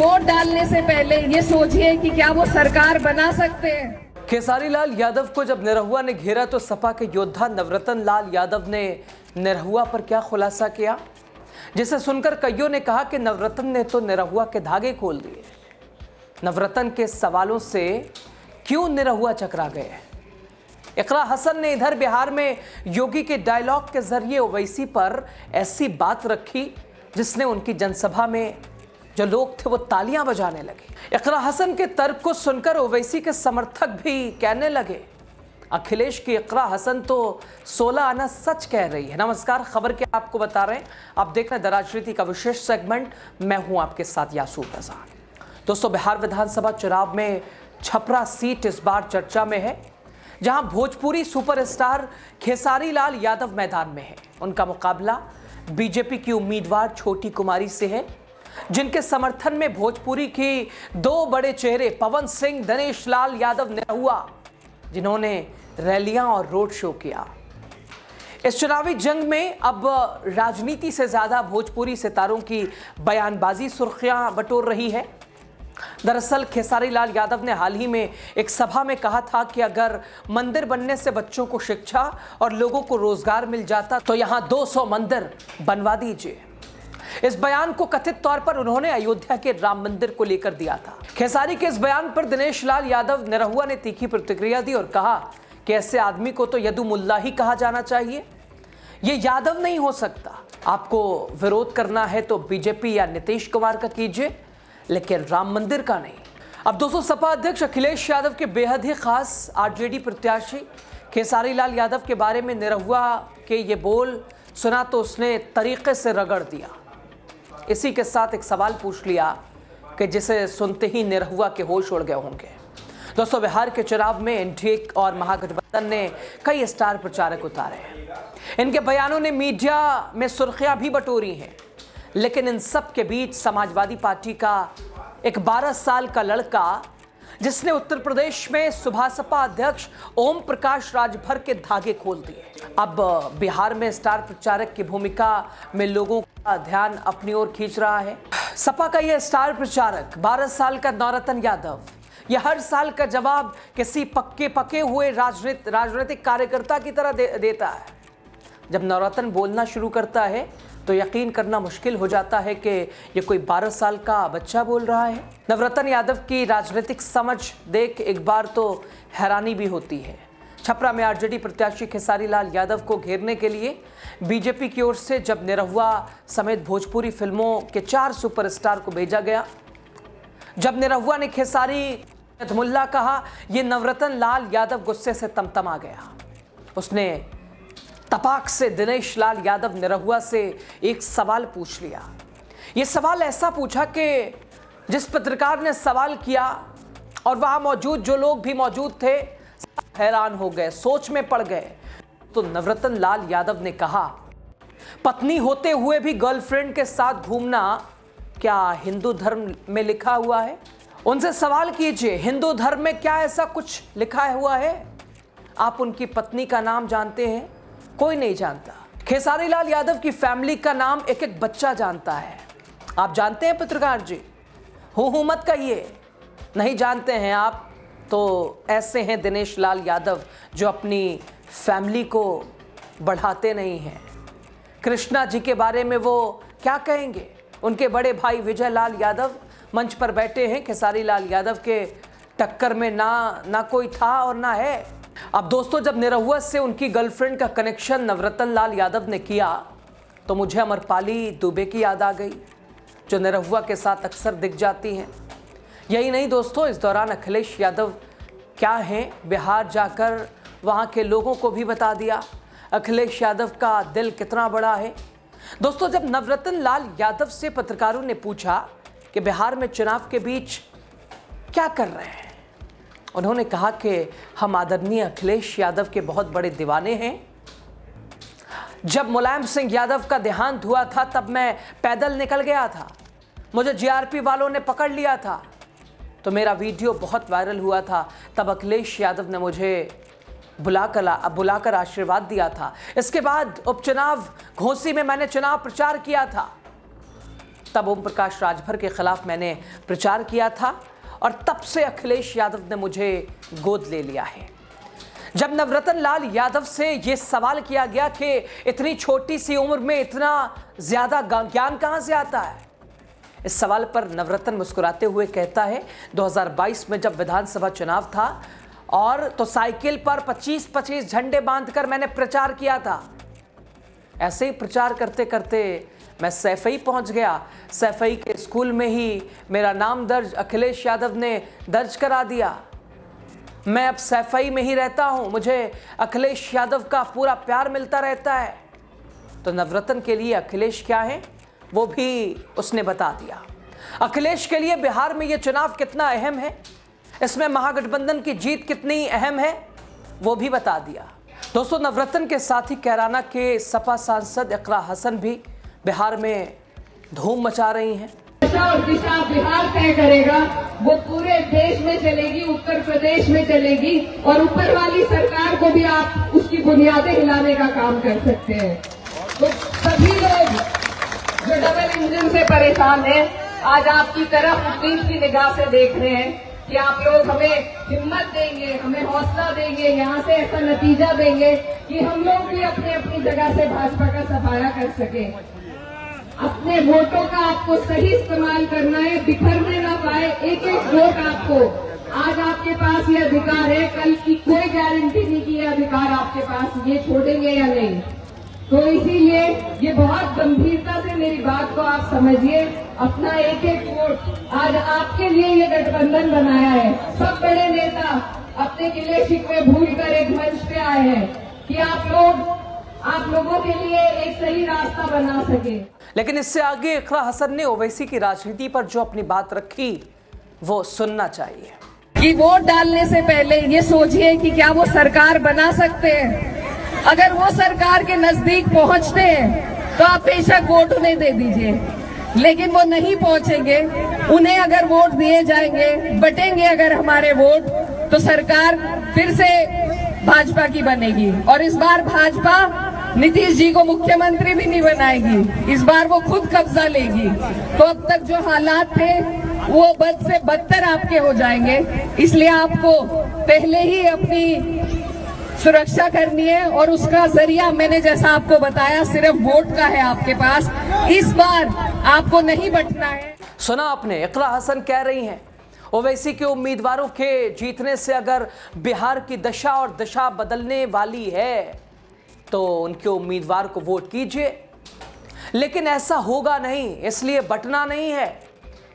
Vote डालने से पहले ये सोचिए कि क्या वो सरकार बना सकते हैं। खेसारी लाल यादव को जब निरहुआ ने घेरा तो सपा के योद्धा नवरत्न लाल यादव ने निरहुआ पर क्या खुलासा किया, जिसे सुनकर कईयों ने कहा कि नवरत्न ने तो निरहुआ के धागे खोल दिए। नवरत्न के सवालों से क्यों निरहुआ चकरा गए? इकरा हसन ने इधर बिहार में योगी के डायलॉग के जरिए ओवैसी पर ऐसी बात रखी जिसने उनकी जनसभा में जो लोग थे वो तालियां बजाने लगे। इकरा हसन के तर्क को सुनकर ओवैसी के समर्थक भी कहने लगे, अखिलेश की इकरा हसन तो 16 आना सच कह रही है। नमस्कार, खबर क्या आपको बता रहे हैं, आप देख रहे हैं द राजनीति का विशेष सेगमेंट। मैं हूं आपके साथ यासूर रजा। दोस्तों, बिहार विधानसभा चुनाव में छपरा सीट इस बार चर्चा में है, जहां भोजपुरी सुपरस्टार खेसारी लाल यादव मैदान में है। उनका मुकाबला बीजेपी की उम्मीदवार छोटी कुमारी से है, जिनके समर्थन में भोजपुरी की दो बड़े चेहरे पवन सिंह, दिनेश लाल यादव निरहुआ, जिन्होंने रैलियां और रोड शो किया। इस चुनावी जंग में अब राजनीति से ज्यादा भोजपुरी सितारों की बयानबाजी सुर्खियां बटोर रही है। दरअसल खेसारी लाल यादव ने हाल ही में एक सभा में कहा था कि अगर मंदिर बनने से बच्चों को शिक्षा और लोगों को रोजगार मिल जाता तो यहां 200 मंदिर बनवा दीजिए। इस बयान को कथित तौर पर उन्होंने अयोध्या के राम मंदिर को लेकर दिया था। खेसारी के इस बयान पर दिनेश लाल यादव निरहुआ ने तीखी प्रतिक्रिया दी और कहा कि ऐसे आदमी को तो यदुमुल्ला ही कहा जाना चाहिए, ये यादव नहीं हो सकता। आपको विरोध करना है तो बीजेपी या नीतीश कुमार का कीजिए, लेकिन राम मंदिर का नहीं। अब दोस्तों, सपा अध्यक्ष अखिलेश यादव के बेहद ही खास आरजेडी प्रत्याशी खेसारी लाल यादव के बारे में निरहुआ के ये बोल सुना तो उसने तरीके से रगड़ दिया। इसी के साथ एक सवाल पूछ लिया कि जिसे सुनते ही निरहुआ के होश उड़ गए होंगे। दोस्तों, बिहार के चुनाव में एनडीए और महागठबंधन ने कई स्टार प्रचारक उतारे हैं। इनके बयानों ने मीडिया में सुर्खियां भी बटोरी हैं, लेकिन इन सब के बीच समाजवादी पार्टी का एक 12 साल का लड़का, जिसने उत्तर प्रदेश में सुभासपा अध्यक्ष ओम प्रकाश राजभर के धागे खोल दिए, अब बिहार में स्टार प्रचारक की भूमिका में लोगों का ध्यान अपनी ओर खींच रहा है। सपा का यह स्टार प्रचारक 12 साल का नवरत्न यादव, यह हर साल का जवाब किसी पके हुए राजनीतिक कार्यकर्ता की तरह देता है। जब नवरत्न बोलना शुरू करता है तो यकीन करना मुश्किल हो जाता है कि ये कोई 12 साल का बच्चा बोल रहा है। नवरत्न यादव की राजनीतिक समझ देख एक बार तो हैरानी भी होती है। छपरा में आरजेडी प्रत्याशी खेसारी लाल यादव को घेरने के लिए बीजेपी की ओर से जब निरहुआ समेत भोजपुरी फिल्मों के 4 सुपरस्टार को भेजा गया, जब निरहुआ ने खेसारी यदुमुल्ला कहा, ये नवरत्न लाल यादव गुस्से से तमतमा गया। उसने तपाक से दिनेश लाल यादव निरहुआ से एक सवाल पूछ लिया। यह सवाल ऐसा पूछा कि जिस पत्रकार ने सवाल किया और वहां मौजूद जो लोग भी मौजूद थे हैरान हो गए, सोच में पड़ गए। तो नवरत्न लाल यादव ने कहा, पत्नी होते हुए भी गर्लफ्रेंड के साथ घूमना क्या हिंदू धर्म में लिखा हुआ है? उनसे सवाल कीजिए, हिंदू धर्म में क्या ऐसा कुछ लिखा हुआ है? आप उनकी पत्नी का नाम जानते हैं? कोई नहीं जानता। खेसारी लाल यादव की फैमिली का नाम एक एक बच्चा जानता है। आप जानते हैं पत्रकार जी? हूं मत कहिए, नहीं जानते हैं आप तो ऐसे हैं दिनेश लाल यादव जो अपनी फैमिली को बढ़ाते नहीं हैं। कृष्णा जी के बारे में वो क्या कहेंगे? उनके बड़े भाई विजय लाल यादव मंच पर बैठे हैं। खेसारी लाल यादव के टक्कर में ना कोई था और ना है। अब दोस्तों, जब निरहुआ से उनकी गर्लफ्रेंड का कनेक्शन नवरत्न लाल यादव ने किया तो मुझे अमरपाली दुबे की याद आ गई, जो निरहुआ के साथ अक्सर दिख जाती हैं। यही नहीं दोस्तों, इस दौरान अखिलेश यादव क्या हैं, बिहार जाकर वहां के लोगों को भी बता दिया अखिलेश यादव का दिल कितना बड़ा है। दोस्तों, जब नवरत्न लाल यादव से पत्रकारों ने पूछा कि बिहार में चुनाव के बीच क्या कर रहे हैं, उन्होंने कहा कि हम आदरणीय अखिलेश यादव के बहुत बड़े दीवाने हैं। जब मुलायम सिंह यादव का देहांत हुआ था तब मैं पैदल निकल गया था, मुझे जीआरपी वालों ने पकड़ लिया था, तो मेरा वीडियो बहुत वायरल हुआ था। तब अखिलेश यादव ने मुझे बुलाकर आशीर्वाद दिया था। इसके बाद उपचुनाव घोसी में मैंने चुनाव प्रचार किया था। तब ओम प्रकाश राजभर के खिलाफ मैंने प्रचार किया था और तब से अखिलेश यादव ने मुझे गोद ले लिया है। जब नवरत्न लाल यादव से ये सवाल किया गया कि इतनी छोटी सी उम्र में इतना ज्यादा ज्ञान कहां से आता है, इस सवाल पर नवरत्न मुस्कुराते हुए कहता है 2022 में जब विधानसभा चुनाव था और तो साइकिल पर 25-25 झंडे बांधकर मैंने प्रचार किया था। ऐसे ही प्रचार करते करते मैं सैफई पहुंच गया। सैफई के स्कूल में ही मेरा नाम दर्ज अखिलेश यादव ने दर्ज करा दिया। मैं अब सैफई में ही रहता हूं, मुझे अखिलेश यादव का पूरा प्यार मिलता रहता है। तो नवरत्न के लिए अखिलेश क्या है वो भी उसने बता दिया। अखिलेश के लिए बिहार में ये चुनाव कितना अहम है, इसमें महागठबंधन की जीत कितनी अहम है वो भी बता दिया। दोस्तों, नवरत्न के साथ ही कैराना के सपा सांसद इकरा हसन भी बिहार में धूम मचा रही हैं। और दिशा बिहार तय करेगा, वो पूरे देश में चलेगी, उत्तर प्रदेश में चलेगी और ऊपर वाली सरकार को भी आप उसकी बुनियादें हिलाने का काम कर सकते हैं। तो सभी लोग जो डबल इंजन से परेशान हैं, आज आपकी तरफ उम्मीद की निगाह से देख रहे हैं कि आप लोग हमें हिम्मत देंगे, हमें हौसला देंगे, यहाँ से ऐसा नतीजा देंगे कि हम लोग भी अपने अपनी जगह से भाजपा का सफाया कर सके। अपने वोटों का आपको सही इस्तेमाल करना है, बिखरने ना पाए एक एक वोट आपको। आज आपके पास ये अधिकार है, कल की कोई गारंटी नहीं कि ये अधिकार आपके पास ये छोड़ेंगे या नहीं। तो इसीलिए ये बहुत गंभीरता से मेरी बात को आप समझिए। अपना एक एक वोट आज आपके लिए ये गठबंधन बनाया है। सब बड़े नेता अपने गिले शिकवे भूल कर एक मंच पे आए हैं कि आप लोगों के लिए एक सही रास्ता बना सके। लेकिन इससे आगे इकरा हसन ने ओवैसी की राजनीति पर जो अपनी बात रखी वो सुनना चाहिए कि वोट डालने से पहले ये सोचिए कि क्या वो सरकार बना सकते हैं। अगर वो सरकार के नजदीक पहुंचते हैं तो आप बेशक वोट उन्हें दे दीजिए, लेकिन वो नहीं पहुंचेंगे। उन्हें अगर वोट दिए जाएंगे, बटेंगे अगर हमारे वोट, तो सरकार फिर से भाजपा की बनेगी और इस बार भाजपा नीतीश जी को मुख्यमंत्री भी नहीं बनाएगी, इस बार वो खुद कब्जा लेगी। तो अब तक जो हालात थे वो बद से बदतर आपके हो जाएंगे। इसलिए आपको पहले ही अपनी सुरक्षा करनी है और उसका जरिया मैंने जैसा आपको बताया सिर्फ वोट का है आपके पास। इस बार आपको नहीं बटना है। सुना आपने, इकरा हसन कह रही हैं ओवैसी के उम्मीदवारों के जीतने से अगर बिहार की दशा और दशा बदलने वाली है तो उनके उम्मीदवार को वोट कीजिए, लेकिन ऐसा होगा नहीं, इसलिए बटना नहीं है।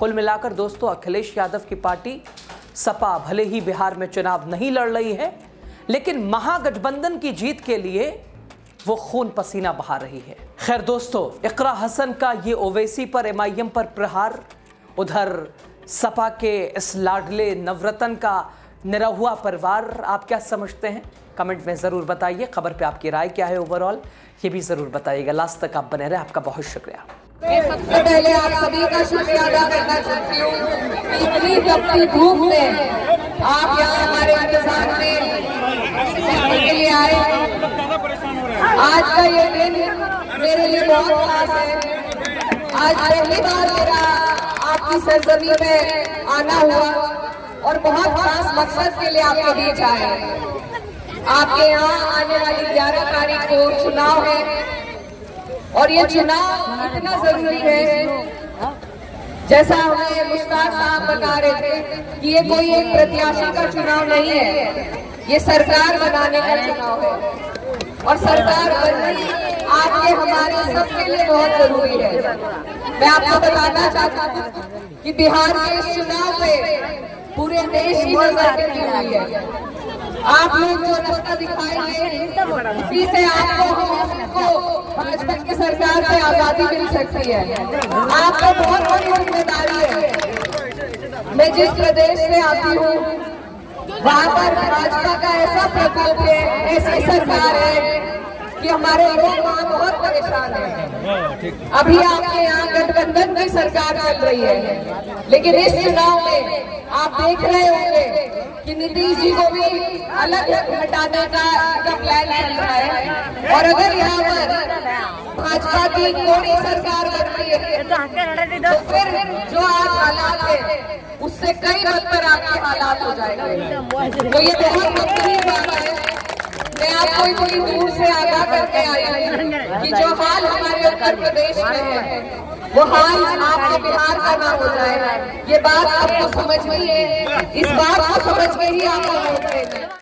कुल मिलाकर दोस्तों, अखिलेश यादव की पार्टी सपा भले ही बिहार में चुनाव नहीं लड़ रही है, लेकिन महागठबंधन की जीत के लिए वो खून पसीना बहा रही है। खैर दोस्तों, इकरा हसन का ये ओवैसी पर एमआईएम पर प्रहार, उधर सपा के इस लाडले नवरत्न का निरहुआ परिवार, आप क्या समझते हैं कमेंट में ज़रूर बताइए। खबर पे आपकी राय क्या है ओवरऑल ये भी ज़रूर बताइएगा। लास्ट तक आप बने रहे, आपका बहुत शुक्रिया। मैं सबसे पहले आप सभी का शुक्रिया अदा करना चाहती हूँ। इतनी तपती धूप में आप यहाँ हमारे इंतजार में के लिए आए। आज का ये दिन मेरे लिए बहुत खास है। आज पहली बार मेरा आपकी सरजमी में आना हुआ और बहुत खास मकसद के लिए आपके बीच आए। आपके यहाँ आने वाली 11 तारीख को चुनाव है और ये चुनाव इतना जरूरी है, जैसा हमें मुश्ताक साहब बता रहे थे कि ये कोई एक प्रत्याशी का चुनाव नहीं है, ये सरकार बनाने का चुनाव है और सरकार बननी आपके हमारे सबके लिए बहुत जरूरी है। मैं आपको बताना चाहता हूँ कि बिहार के इस चुनाव में पूरे देश की नजर टिकी हुई है। आप लोग जो रास्ता दिखाएंगे इसी से आपको भाजपा की सरकार से आजादी मिल सकती है। आपको बहुत बड़ी जिम्मेदारी है। मैं जिस प्रदेश से आती हूँ वहाँ पर भाजपा का ऐसा प्रकोप है, ऐसी सरकार है कि हमारे लोग वहाँ बहुत परेशान हैं। अभी आपके यहाँ गठबंधन की सरकार चल रही है, लेकिन इस चुनाव में आप देख रहे होंगे कि नीतीश जी को भी अलग हटाने का प्लान चल रहा है। और अगर यहाँ पर भाजपा की कोई सरकार बनती है तो फिर जो आज हालात है उससे कई बदतर आपके हालात हो जाएंगे। तो ये बहुत गंभीर बात है। मैं आपको इतनी दूर से आगाह करके आई हूँ कि जो हाल हमारे उत्तर प्रदेश में है वो हाल आपके बिहार का ना हो जाए। ये बात आपको समझ में है, इस बात को समझ के ही आपको वोट देना है।